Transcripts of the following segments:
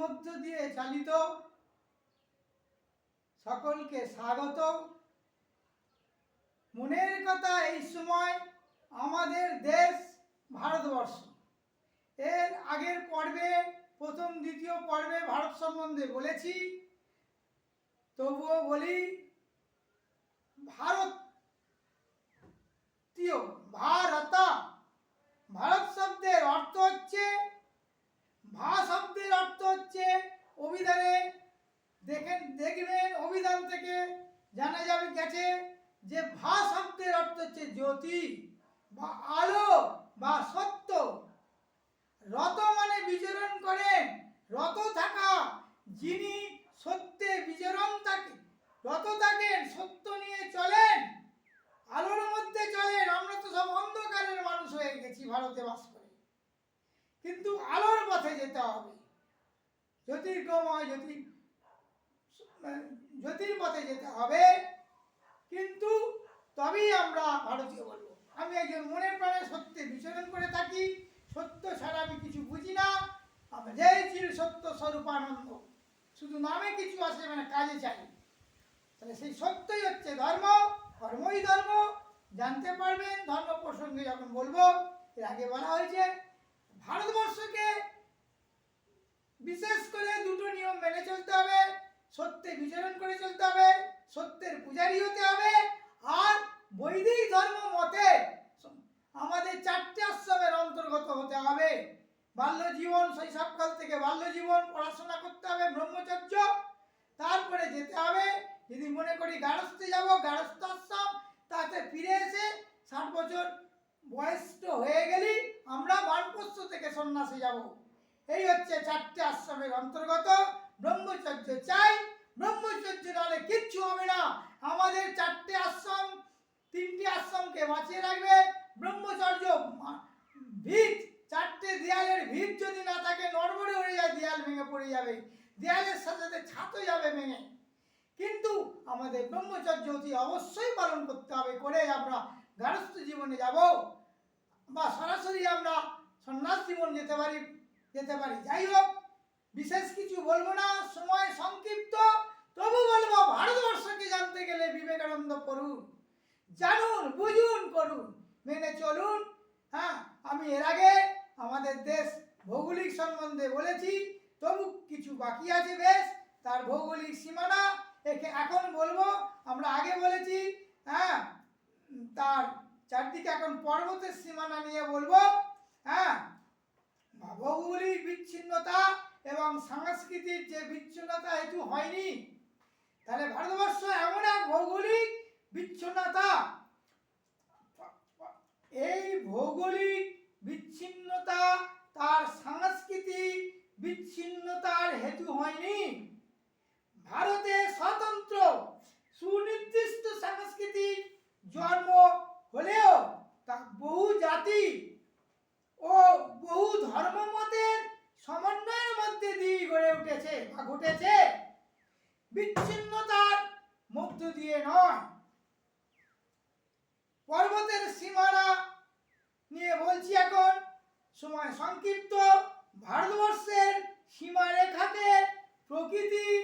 মধ্য দিয়ে চালিত সকলকে স্বাগত। মনের কথা এই সময় আমাদের দেশ ভারতবর্ষ। এর আগের পর্বে প্রথম দ্বিতীয় পর্বে ভারত সম্বন্ধে বলেছি, তবুও বলি ভারতীয় ভারত শব্দের অর্থ হচ্ছে, শব্দের অর্থ হচ্ছে, অভিধানে দেখবেন অভিধান থেকে জানা যাবে গেছে যে শব্দের অর্থ হচ্ছে জ্যোতি বা আলো বা সত্য। রত মানে বিচরণ করেন, রত থাকা, যিনি সত্যে বিচরণ রত থাকেন, সত্য নিয়ে চলেন, আলোর মধ্যে চলেন। আমরা তো সব অন্ধকারের মানুষ হয়ে গেছি ভারতে বাস করে, কিন্তু আলোর পথে যেতে হবে, জ্যোতির পথে যেতে হবে, কিন্তু তবেই আমরা ভারতীয় বলবো। আমি একজন মনের প্রাণে সত্যে বিচরণ করে থাকি, সত্য ছাড়া আমি কিছু বুঝি না। আমরা যেই চির সত্য স্বরূপানন্দ, শুধু নামে কিছু আসে মানে কাজে চাই। তাহলে সেই সত্যই হচ্ছে ধর্ম, ধর্মই ধর্ম। জানতে পারবেন ধর্ম প্রসঙ্গে যখন বলবো। এর আগে বলা হয়েছে ভারতবর্ষকে বিশেষ করে দুটো নিয়ম মেনে চলতে হবে, সত্যে বিচরণ করে চলতে হবে, সত্যের পূজারী হতে হবে, আর বৈদিক ধর্ম মতে আমাদের 4টে আশ্রমের অন্তর্গত হতে হবে। বাল্য জীবন, শৈশবকাল থেকে বাল্য জীবন পড়াশোনা করতে হবে, ব্রহ্মচর্য। তারপরে যেতে হবে, যদি মনে করি গারস্থে যাব, গারস্থ আশ্রম, তাতে ফিরে এসে 60 বছর বয়স্ক হয়ে গেলি আমরা বানপ্রস্থ থেকে সন্ন্যাসে যাব। এই হচ্ছে 4টে আশ্রমের অন্তর্গত। ব্রহ্মচর্য চাই, ব্রহ্মচর্য নাহলে কিচ্ছু হবে না। আমাদের 4টে আশ্রম, 3টি আশ্রমকে বাঁচিয়ে রাখবে ব্রহ্মচর্য। ভিত, 4টে দেয়ালের ভিত যদি না থাকে, নড়বড়ে হয়ে যায়, দেয়াল ভেঙে পড়ে যাবে, দেয়ালের সাথে সাথে ছাতও যাবে ভেঙে। কিন্তু আমাদের ব্রহ্মচর্য অতি অবশ্যই পালন করতে হবে, করে আমরা গারস্থ জীবনে যাব বা সরাসরি আমরা সন্ন্যাস জীবন যেতে পারি। যাই হোক, বিশেষ কিছু বলবো না, সময় সংক্ষিপ্ত, তবু বলবো ভারতবর্ষকে জানতে গেলে বিবেকানন্দ পড়ুন, জানুন, বুঝুন, করুন, মেনে চলুন। হ্যাঁ, আমি এর আগে আমাদের দেশ ভৌগোলিক সম্বন্ধে বলেছি, তবু কিছু বাকি আছে বেশ, তার ভৌগোলিক সীমানা এখন বলবো। আমরা আগে বলেছি, হ্যাঁ, তার চারদিকে এখন পর্বতের সীমানা নিয়ে বলবো। হ্যাঁ, ভৌগোলিক বিচ্ছিন্নতা এবং সাংস্কৃতিক যে বিচ্ছিন্নতা হেতু হয়নি, তাহলে ভারতবর্ষ এমন এক ভৌগোলিক বিচ্ছিন্নতা, এই ভৌগোলিক বিচ্ছিন্নতা তার সাংস্কৃতিক বিচ্ছিন্নতার হেতু হয়নি। ভারতে স্বতন্ত্র সুনির্দিষ্ট সাংস্কৃতিক জন্ম হলেও তা বহু জাতি ও বহু ধর্মমতের সমন্বয়ের মধ্যে দিয়ে গড়ে উঠেছে বা ঘটেছে, বিচ্ছিন্নতার মধ্য দিয়ে নয়। পর্বতের সীমানা নিয়ে বলছি এখন, সময় সংক্ষিপ্ত। ভারতবর্ষের সীমারেখাকে প্রকৃতির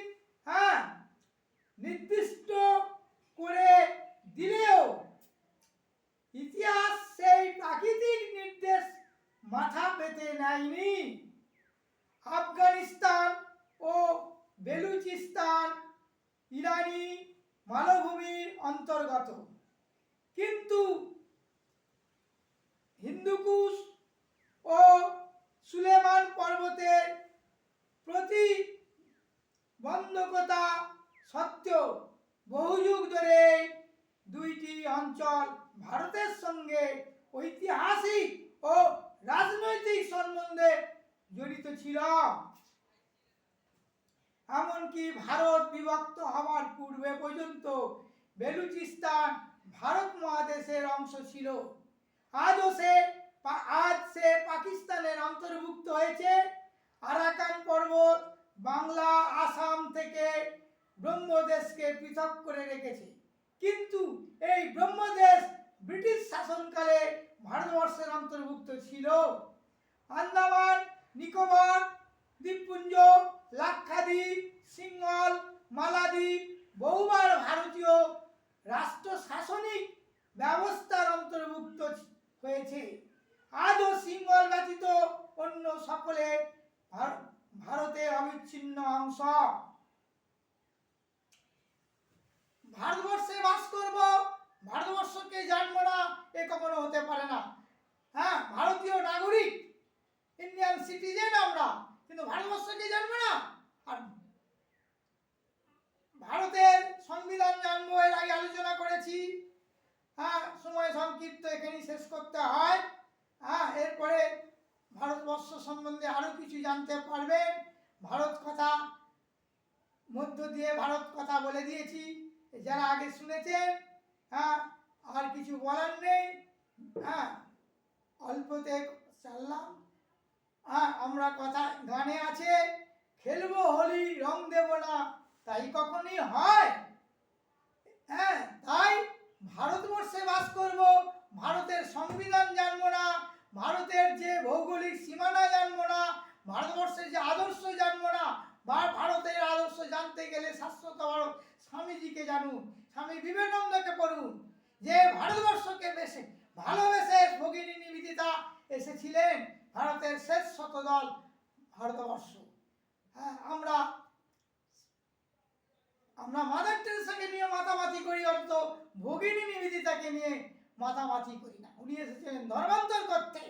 নির্দিষ্ট করে দিলেও ইতিহাস সেই প্রাকৃতিক নির্দেশ মাথা পেতে নেয়নি। আফগানিস্তান ও বেলুচিস্তান ইরানি মালভূমির অন্তর্গত, কিন্তু হিন্দুকুশ ও সুলেমান পর্বতের প্রতিবন্ধকতা সত্ত্বেও বহু যুগ ধরে দুইটি অঞ্চল ভারতের সঙ্গে ঐতিহাসিক ও রাজনৈতিক সম্বন্ধে জড়িত ছিল। এমনকি ভারত বিভক্ত হওয়ার পূর্বে পর্যন্ত বেলুচিস্তান ভারত মহাদেশের অংশ ছিল। আজ সে পাকিস্তানের অন্তর্ভুক্ত হয়েছে। আরাকান পর্বত বাংলা, আসাম থেকে ব্রহ্মদেশকে পৃথক করে রেখেছে, কিন্তু এই ব্রহ্মদেশ ব্রিটিশ শাসনকালে ভারতবর্ষের অন্তর্ভুক্ত ছিল। আন্দামান নিকোবর দ্বীপপুঞ্জ, লাক্ষাদ্বীপ, সিঙ্গল, মালাদ্বীপ বহুবার ভারতীয় রাষ্ট্র শাসনিক ব্যবস্থার অন্তর্ভুক্ত হয়েছে। আজও সিঙ্গল ব্যতীত অন্য সকলে ভারতের অবিচ্ছিন্ন অংশ। ভারতবর্ষে বাস করব, ভারতবর্ষকে জানবো না, এ কখনো হতে পারে না। হ্যাঁ, ভারতীয় নাগরিক, ইন্ডিয়ান সিটিজেন আমরা, কিন্তু ভারতবর্ষকে জানবো না। আর ভারতের সংবিধান জানবো, এর আগে আলোচনা করেছি। হ্যাঁ, সময় সংক্ষিপ্ত, এখানেই শেষ করতে হয়। হ্যাঁ, এরপরে ভারতবর্ষ সম্বন্ধে আরো কিছু জানতে পারবেন। ভারত কথা মধ্য দিয়ে ভারত কথা বলে দিয়েছি, যারা আগে শুনেছেন। হ্যাঁ, আর কিছু বলার নেই। হ্যাঁ, অল্পতে চাললাম। হ্যাঁ, আমরা কথা গানে আছে, খেলবো হোলি রং দেব না, তাই কখনই হয়। হ্যাঁ, তাই ভারতবর্ষে বাস করব, ভারতের সংবিধান জানবো না, ভারতের যে ভৌগোলিক সীমানা জানবো না, ভারতবর্ষের যে আদর্শ জানবো না। বা ভারতের আদর্শ জানতে গেলে শাশ্বত ভারত স্বামীজিকে জানুন, স্বামী বিবেকানন্দকে পড়ুন, যে ভারতবর্ষকে বেশি ভালোবেসে ভগিনী নিবেদিতা এসেছিলেন। ভারতের শেষ শতদল ভারতবর্ষ। হ্যাঁ, আমরা মাদার টেরেসাকে নিয়ে মাতামাতি করি, অর্থ ভগিনী নিবেদিতাকে নিয়ে মাতামাতি করি না। উনি এসেছিলেন ধর্মান্তর করতে।